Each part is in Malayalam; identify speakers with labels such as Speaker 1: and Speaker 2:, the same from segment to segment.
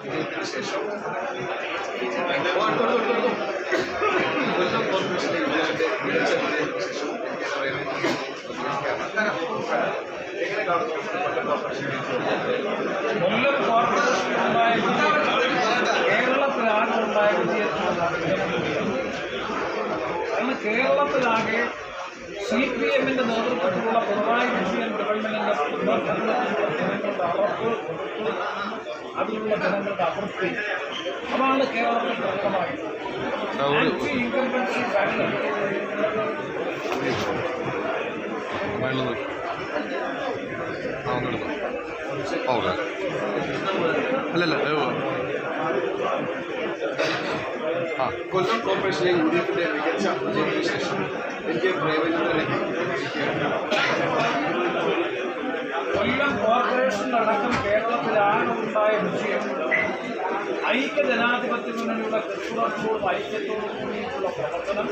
Speaker 1: വിജയത്തിന് ശേഷം കൊല്ലം കോർപ്പറേഷനിലെ യുഡിഎഫിന്റെ മികച്ച വിജയത്തിന് ശേഷം എങ്ങനെ കാണുന്നു കൊല്ലം കോർപ്പറേഷനിലെ
Speaker 2: കേരളത്തിലാകെ കാരണം കേരളത്തിലാകെ CPM നേതൃത്വത്തിലുള്ള പിണറായി വിജയൻ ഗവൺമെന്റിന്റെ ജനങ്ങളുടെ അറപ്പ്, അതിലുള്ള ജനങ്ങളുടെ അതൃപ്തി, അതാണ് കേരളത്തിൽ പ്രകടമായത്. ആന്റി ഇൻകംബൻസി ഫാക്ടർ
Speaker 1: കൊല്ലം കോർപ്പറേഷനിലെ യുഡിഎഫിന്റെ മികച്ച വിജയത്തിന് ശേഷം LDF പ്രേമചന്ദ്രനെ
Speaker 2: കൊല്ലം കോർപ്പറേഷനിലടക്കം കേരളത്തിലാകെ ഉണ്ടായ വിജയം ഐക്യ ജനാധിപത്യ മുന്നണിയുടെ കൃത്യത്തോടും ഐക്യത്തോടും കൂടിയിട്ടുള്ള പ്രവർത്തനം,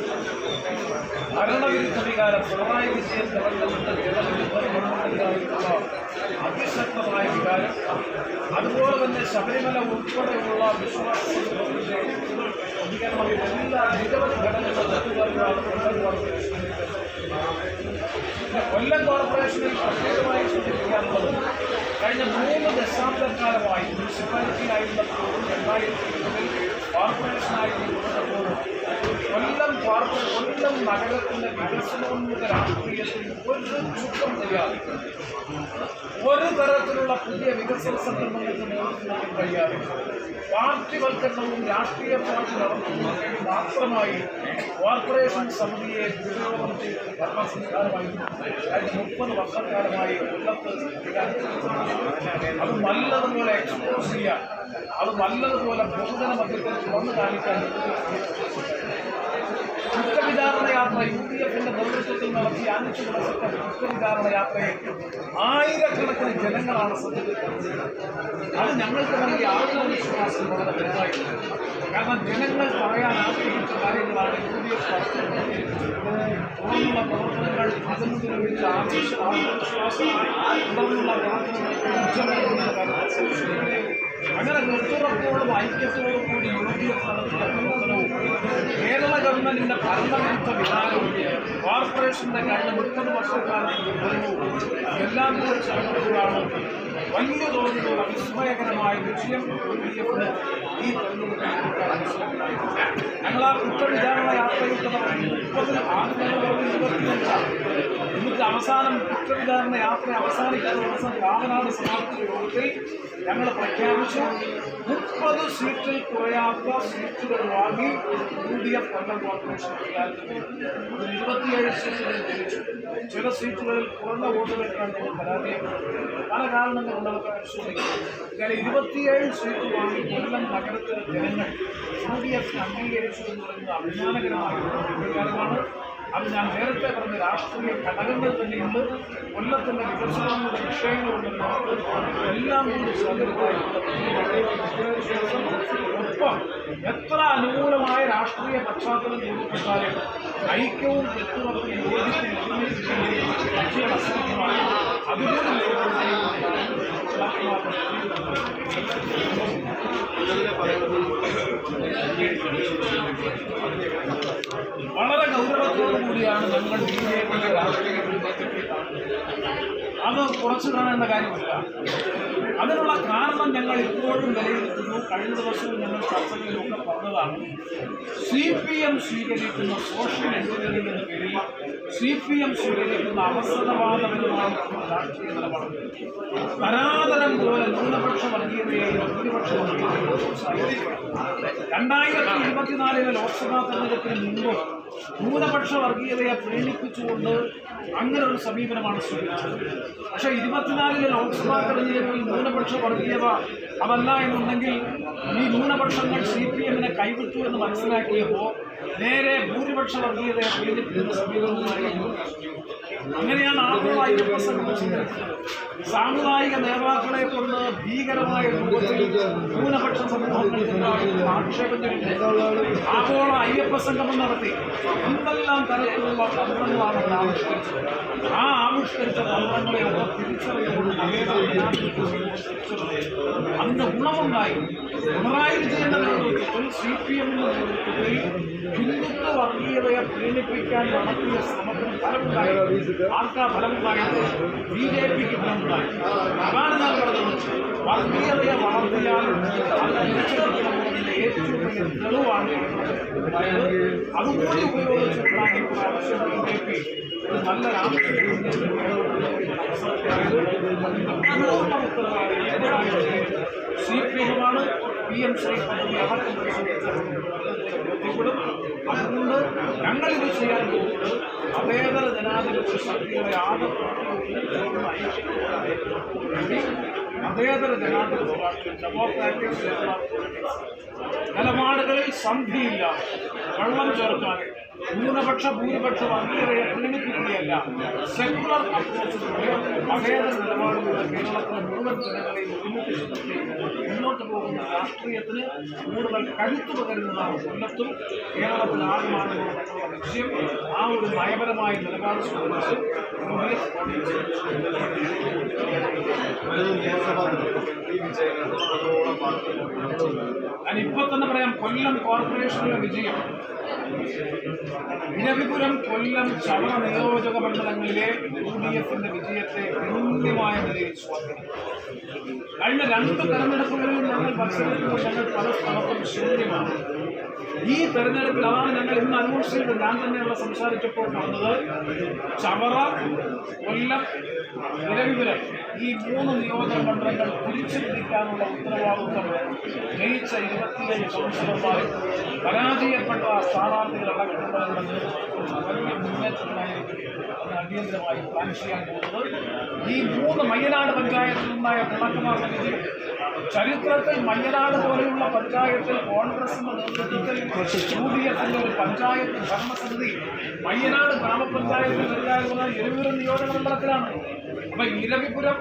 Speaker 2: ഭരണവിരുദ്ധ വികാരം, പിണറായി വിജയൻ ഗവൺമെന്റിന്റെ ജനവിരുദ്ധ ഗവൺമെന്റിനായിട്ടുള്ള അതിശക്തമായ വികാരം, അതുപോലെ തന്നെ ശബരിമല ഉൾപ്പെടെയുള്ള വിശ്വാസത്തിന്റെ പ്രതികരണം, എല്ലാ നിരവധി ഘടകങ്ങളും കൊല്ലം കോർപ്പറേഷനിൽ പ്രത്യേകമായി സൂചിപ്പിക്കാനുള്ളത് കഴിഞ്ഞ 3 ദശാബ്ദക്കാലമായി മുനിസിപ്പാലിറ്റിയായിരുന്നപ്പോഴും 2020 കോർപ്പറേഷനായിരുന്നപ്പോഴും കൊല്ലം നഗരത്തിന്റെ വികസനോന്മുഖ രാഷ്ട്രീയത്തിൽ ഒരു ചുക്കം ചെയ്യാതെ, ഒരു തരത്തിലുള്ള പുതിയ വികസന സംരംഭങ്ങൾക്ക് നേതൃത്വം കഴിയാതെ, പാർട്ടിവൽക്കരണവും രാഷ്ട്രീയ പാർട്ടി നടത്തുന്നതിന് വേണ്ടി മാത്രമായി കോർപ്പറേഷൻ സമിതിയെ ദുരുപയോഗം ചെയ്ത് ഭരണ സംസ്കാരമായിരുന്നു കഴിഞ്ഞ 30 വർഷക്കാലമായി കൊല്ലത്ത്. അത് നല്ലതുപോലെ എക്സ്പോസ് ചെയ്യാൻ, അത് നല്ലതുപോലെ ബഹുജന മധ്യത്തിൽ തുറന്നു കാണിക്കാൻ കുറ്റവിചാരണ യാത്ര UDFിന്റെ നേതൃത്വത്തിൽ നടത്തി 5 ദിവസത്തെ കുറ്റവിചാരണ യാത്രയെ ആയിരക്കണക്കിന് ജനങ്ങളാണ് ശ്രദ്ധിക്കുന്നത്. അത് ഞങ്ങൾക്ക് നൽകിയ ആത്മവിശ്വാസം വളരെ വലുതായിരുന്നു. കാരണം ജനങ്ങൾ പറയാൻ ആഗ്രഹിച്ച കാര്യങ്ങളാണ് UDF തുടർന്നുള്ള പ്രവർത്തനങ്ങൾ അതിന് വേണ്ടി ആത്മവിശ്വാസം തുടർന്നുള്ള പ്രവർത്തനങ്ങൾ അങ്ങനെ നിർത്തുറപ്പോടും ഐക്യത്തോടും കൂടി UDF നടത്തിയ പ്രവർത്തനവും കേരള ഗവൺമെന്റിന്റെ ഭരണവിരുദ്ധ വിധാനവും കോർപ്പറേഷന്റെ കഴിഞ്ഞ 30 വർഷക്കാലത്തെ ഭരണവും എല്ലാം കൂടി ചേർന്നപ്പോഴാണ് വലിയ തോതിലുള്ള വിസ്മയകരമായ വിജയം UDFിന് ഈ തെരഞ്ഞെടുപ്പിൽ. ഞങ്ങൾ ആ കുറ്റവിചാരണ യാത്രയിൽ 30 ആളുകളോട് 25 എന്നിട്ട് അവസാനം കുറ്റവിചാരണ യാത്ര അവസാനിക്കുന്ന ദിവസം കാവനാട് സമാപിച്ച യോഗത്തിൽ ഞങ്ങൾ പ്രഖ്യാപിച്ചു 30 സീറ്റിൽ കുറയാത്ത സീറ്റുകൾ വാങ്ങി UDF കൊല്ലം കോർപ്പറേഷൻ അധികാരത്തിൽ 27 സീറ്റുകളിൽ ജയിച്ചു. ചില സീറ്റുകളിൽ കുറഞ്ഞ വോട്ടുകൾക്കാണ് ഞങ്ങൾ പരാജയപ്പെട്ടത്. പല കാരണങ്ങളുള്ളവർക്ക് പരിശോധിക്കും. ഇങ്ങനെ 27 സീറ്റ് വാങ്ങി കൊല്ലം നഗരത്തിലെ ജനങ്ങൾ UDF അംഗീകരിച്ചു എന്ന് പറയുന്നത് അഭിമാനകരമായ കാര്യമാണ്. അത് ഞാൻ നേരത്തെ പറഞ്ഞ രാഷ്ട്രീയ ഘടകങ്ങൾ തന്നെയുണ്ട്. കൊല്ലത്തിൻ്റെ വികസനങ്ങളുടെ വിഷയങ്ങളുണ്ട്. എല്ലാം കൂടി ഒപ്പം എത്ര അനുകൂലമായ രാഷ്ട്രീയ പശ്ചാത്തലം രൂപപ്പെട്ടാലും ഐക്യവും കെട്ടുറപ്പും യോജിക്കും വിജയം അസാധ്യമാണ്. അതുകൂടി വളരെ ഗൗരവത്തോടു കൂടിയാണ് ഞങ്ങൾ BJPയുടെ രാഷ്ട്രീയ ബന്ധത്തെ കാണുന്നത്. അത് കുറച്ചു കാണേണ്ട കാര്യമില്ല. അതിനുള്ള കാരണം ഞങ്ങൾ ഇപ്പോഴും വിലയിരുത്തുന്നു. കഴിഞ്ഞ ദിവസവും ഞങ്ങൾ ചർച്ചകളിലൊക്കെ പറഞ്ഞതാണ്. CPM സ്വീകരിക്കുന്ന സോഷ്യൽ എഞ്ചിനീയറിംഗ് എന്ന പേരിൽ CPM സ്വീകരിക്കുന്ന അവസരവാദപരമായിട്ടുള്ള രാഷ്ട്രീയ നിലപാട് തരാതരം പോലെ ന്യൂനപക്ഷ വർഗീയതയെയും ഭൂരിപക്ഷ വർഗീയതയും പ്രോത്സാഹിപ്പിക്കണം. 2024 ലോക്സഭാ തെരഞ്ഞെടുപ്പിന് മുമ്പ് ന്യൂനപക്ഷ വർഗീയതയെ പ്രീണിപ്പിച്ചുകൊണ്ട് അങ്ങനെ ഒരു സമീപനമാണ് സ്വീകരിച്ചത്. പക്ഷേ 24 ലോക്സഭാ തെരഞ്ഞെടുപ്പിൽ ന്യൂനപക്ഷ വർഗീയത അതല്ല എന്നുണ്ടെങ്കിൽ ഈ ന്യൂനപക്ഷങ്ങൾ CPMനെ കൈവിട്ടു എന്ന് മനസ്സിലാക്കിയപ്പോൾ നേരെ ഭൂരിപക്ഷ വർഗീയതയെ പ്രീണിപ്പിക്കുന്ന സമീപനത്തിലേക്ക് അങ്ങനെയാണ് ആഗോള അയ്യപ്പ സംഘം സ്വീകരിച്ചത്. സാമുദായിക നേതാക്കളെ കൊണ്ട് ഭീകരമായ രൂപത്തിൽ ന്യൂനപക്ഷ സമൂഹങ്ങൾക്ക് ആക്ഷേപം ചൊരിഞ്ഞ് ആഗോള അയ്യപ്പ സംഗമം നടത്തി എന്തെല്ലാം തരത്തിലുള്ള തന്ത്രങ്ങളാണ് അവർ ആവിഷ്കരിച്ചത്. ആ ആവിഷ്കരിച്ച തന്ത്രങ്ങളെ അവർ തിരിച്ചറിയുന്നത് അന്ന് ഗുണമുണ്ടായി. പിണറായി വിജയന്റെ നേതൃത്വത്തിൽ CPM-ന്റെ നേതൃത്വത്തിൽ ഹിന്ദുത്വ വർഗീയതയെ പ്രീണിപ്പിക്കാൻ നടത്തിയ ശ്രമത്തിന് ഫലമുണ്ടായി. ആർക്കാ ഫലമുണ്ടായത്? BJP-ക്ക് ഫലമുണ്ടായി. അതാണ് ഞാൻ പറഞ്ഞത്. വർഗീയതയെ വളർത്തിയാൽ തിരിച്ചടിക്കണമെന്നതിന്റെ ഏറ്റവും വലിയ തെളിവാണ് അതുകൂടി ഉപയോഗിച്ചിട്ടാണ് ഇപ്രാവശ്യം BJP ഒരു നല്ല രാഷ്ട്രീയ CPM-ആണ് PMC പദ്ധതി അടക്കം ബോധ്യപ്പെടും. അതുകൊണ്ട് ഞങ്ങളിത് ചെയ്യാൻ പോകുന്നത് മതേതര ജനാധിപത്യ ശക്തികളെ മതേതര ജനാധിപത്യ രാഷ്ട്രീയം ഡെമോക്രാറ്റിക് നിലപാടുകളിൽ സന്ധിയില്ല. വെള്ളം ചേർക്കാൻ ന്യൂനപക്ഷ ഭൂരിപക്ഷ വർഗീയതയെ പ്രീണിപ്പിക്കുകയല്ല, സെക്യുലർ അപ്രോച്ചിലൂടെ മതേതര നിലപാടുകളുടെ കേരളത്തിലെ മുഴുവൻ ജനങ്ങളെയും ഒരുമിപ്പിച്ച് മുന്നോട്ട് പോകുന്ന രാഷ്ട്രീയത്തിന് കൂടുതൽ കരുത്തു പകരുന്നതാണ് കൊല്ലത്തും കേരളത്തിൽ ആദ്യമാണെന്നുള്ള ഞങ്ങളുടെ ലക്ഷ്യം. ആ ഒരു നയപരമായ നിലപാട് സ്വീകരിച്ച് ഞാൻ ഇപ്പോൾ തന്നെ പറയാം. കൊല്ലം കോർപ്പറേഷനിലെ വിജയം ഇരവിപുരം, കൊല്ലം, ചവറ നിയോജക മണ്ഡലങ്ങളിലെ UDF-ന്റെ വിജയത്തെ ഗണ്യമായ നിലയിൽ സ്വാധീനിക്കും. കഴിഞ്ഞ 2 തെരഞ്ഞെടുപ്പുകളിലും ഞങ്ങൾ മത്സരിക്കുമ്പോൾ ഞങ്ങൾ പല സ്ഥലത്തും ശൂന്യമാണ്. ഈ തെരഞ്ഞെടുപ്പിൽ അതാണ് ഞങ്ങൾ ഇന്ന് അനൗൺസ് ചെയ്ത് ഞാൻ തന്നെയുള്ള സംസാരിച്ചപ്പോൾ പറഞ്ഞത്. ചവറ, കൊല്ലം, ഇരവിപുരം ഈ 3 നിയോജക മണ്ഡലങ്ങൾ തിരിച്ചു പിടിക്കാനുള്ള ഉത്തരവാദിത്വം ജയിച്ച 25 കൗൺസിലർമാർ പരാജയപ്പെട്ട സ്ഥാനാർത്ഥികളടക്കമുള്ളവരുടെ നേതൃത്വത്തിൽ വലിയ മുന്നേറ്റത്തിനായിരിക്കും അടിയന്തരമായി പ്ലാൻ ചെയ്യാൻ പോകുന്നത്. ഈ 3 മയ്യനാട് പഞ്ചായത്തിൽ നിന്നായ തിളക്കമാർന്ന വിജയം ചരിത്രത്തിൽ മയ്യനാട് പോലെയുള്ള പഞ്ചായത്തിൽ കോൺഗ്രസിന്റെ നേതൃത്വത്തിൽ UDF-ന്റെ ഒരു പഞ്ചായത്ത് ഭരണസമിതി മയ്യനാട് ഗ്രാമപഞ്ചായത്തിൽ വരികയായിരുന്ന ഇരവിപുരം നിയോജക മണ്ഡലത്തിലാണ്. അപ്പൊ ഇരവിപുരം,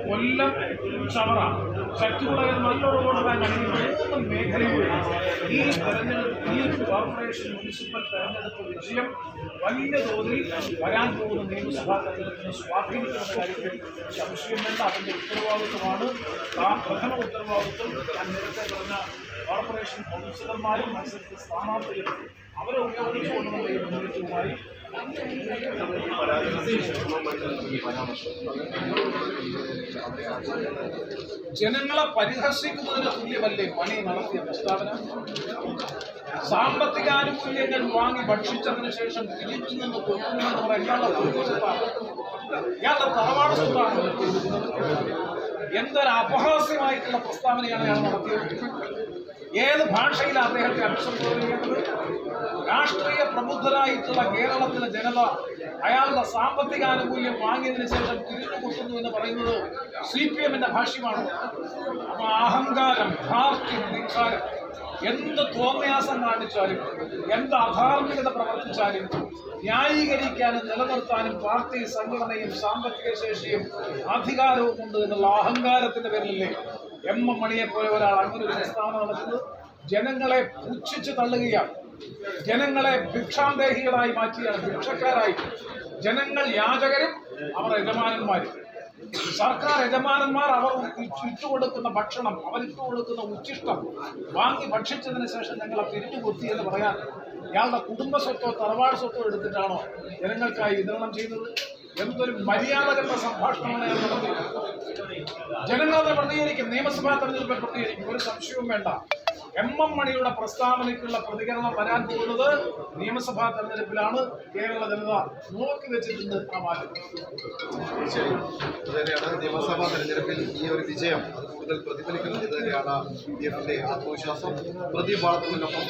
Speaker 2: കൊല്ലം, ചവറ ശക്തിയുള്ള നല്ലൊരു കൊണ്ടുപോകാൻ കഴിയുന്ന 3 മേഖലകളിൽ ഈ തെരഞ്ഞെടുപ്പ്, ഈ കോർപ്പറേഷൻ മുനിസിപ്പൽ തെരഞ്ഞെടുപ്പ് വിജയം വലിയ തോതിൽ വരാൻ പോകുന്ന നിയമസഭാ തെരഞ്ഞെടുപ്പിനെ സ്വാധീനിക്കുന്ന കാര്യത്തിൽ സംശയം വേണ്ട. അതിൻ്റെ ഉത്തരവാദിത്വമാണ് ആ പ്രഥമ ഉത്തരവാദിത്വം. ഞാൻ നേരത്തെ പറഞ്ഞ കോർപ്പറേഷൻ കൗൺസിലർമാരും മത്സരിച്ച സ്ഥാനാർത്ഥികളും അവരെ ഉപയോഗിച്ചുകൊണ്ടുള്ള ഈ മുന്നേറ്റവുമായി ജനങ്ങളെ പരിഹസിക്കുന്നതിന് തുല്യമല്ലേ മണി നടത്തിയ പ്രസ്താവന? സാമ്പത്തിക ആനുകൂല്യങ്ങൾ വാങ്ങി ഭക്ഷിച്ചതിന് ശേഷം തിരിച്ചു നിന്ന് കൊടുക്കുമെന്ന് പറയാൻ ഇയാളുടെ കുടുംബസ്വത്താണ്, ഇയാളുടെ തറവാട് സ്വത്താണ്. എന്തൊരു അപഹാസ്യമായിട്ടുള്ള പ്രസ്താവനയാണ് അയാൾ നടത്തിയത്. ഏത് ഭാഷയിലാണ് അദ്ദേഹത്തെ അഭിസംബോധന ചെയ്യുന്നത്? രാഷ്ട്രീയ പ്രബുദ്ധരായിട്ടുള്ള കേരളത്തിലെ ജനത അയാളുടെ സാമ്പത്തിക ആനുകൂല്യം വാങ്ങിയതിനു ശേഷം തിരിഞ്ഞുകൊടുക്കുന്നു എന്ന് പറയുന്നത് CPM-ന്റെ ഭാഷ്യമാണ്. അപ്പൊ അഹങ്കാരം, ധാർഷ്ട്യം, ധിക്കാരം, എന്ത് തോന്നിയാസം കാണിച്ചാലും എന്ത് അധാർമികത പ്രവർത്തിച്ചാലും ന്യായീകരിക്കാനും നിലനിർത്താനും പാർട്ടി സംഘടനയും സാമ്പത്തിക ശേഷിയും അധികാരവും ഉണ്ട് എന്നുള്ള അഹങ്കാരത്തിന്റെ പേരിലല്ലേ M.M. മണിയെ പോലെ ഒരാൾ അങ്ങനെ ഒരു പ്രസ്താവന നടത്തുന്നത്? ജനങ്ങളെ പുച്ഛിച്ച് തള്ളുകയാണ്, ജനങ്ങളെ ഭിക്ഷാന്തേഹികളായി മാറ്റിയാണ്, ഭിക്ഷക്കാരായി. ജനങ്ങൾ യാചകരും അവർ യജമാനന്മാരും. സർക്കാർ യജമാനന്മാർ അവർ ഇട്ടുകൊടുക്കുന്ന ഭക്ഷണം, അവർ ഇട്ടുകൊടുക്കുന്ന ഉച്ചിഷ്ടം വാങ്ങി ഭക്ഷിച്ചതിന് ശേഷം ഞങ്ങളെ തിരിഞ്ഞു കൊത്തി എന്ന് പറയാൻ ഇയാളുടെ കുടുംബ സ്വത്തോ തറവാട് സ്വത്തോ എടുത്തിട്ടാണോ ജനങ്ങൾക്കായി വിതരണം ചെയ്യുന്നത്? എന്തൊരു മര്യാദകളുടെ സംഭാഷണമാണ് അയാൾ നടത്തിയത്. ജനങ്ങളെ പ്രതികരിക്കും, നിയമസഭാ തെരഞ്ഞെടുപ്പിൽ പ്രതികരിക്കും, ഒരു സംശയവും വേണ്ട. M.M. മണിയുടെ പ്രസ്താവനയ്ക്കുള്ള പ്രതികരണം വരാൻ പോകുന്നത് നിയമസഭാ തെരഞ്ഞെടുപ്പിലാണ്. കേരള ജനത നോക്കി വെച്ചിട്ടുണ്ട് ആ മാറ്റം.
Speaker 1: നിയമസഭാ തെരഞ്ഞെടുപ്പിൽ ഈ ഒരു വിജയം അത് കൂടുതൽ പ്രതിഫലിക്കുന്നത് ഇത് തന്നെയാണ് UDF-ന്റെ ആത്മവിശ്വാസം. പ്രദീപ് വളർത്തുന്നതിനൊപ്പം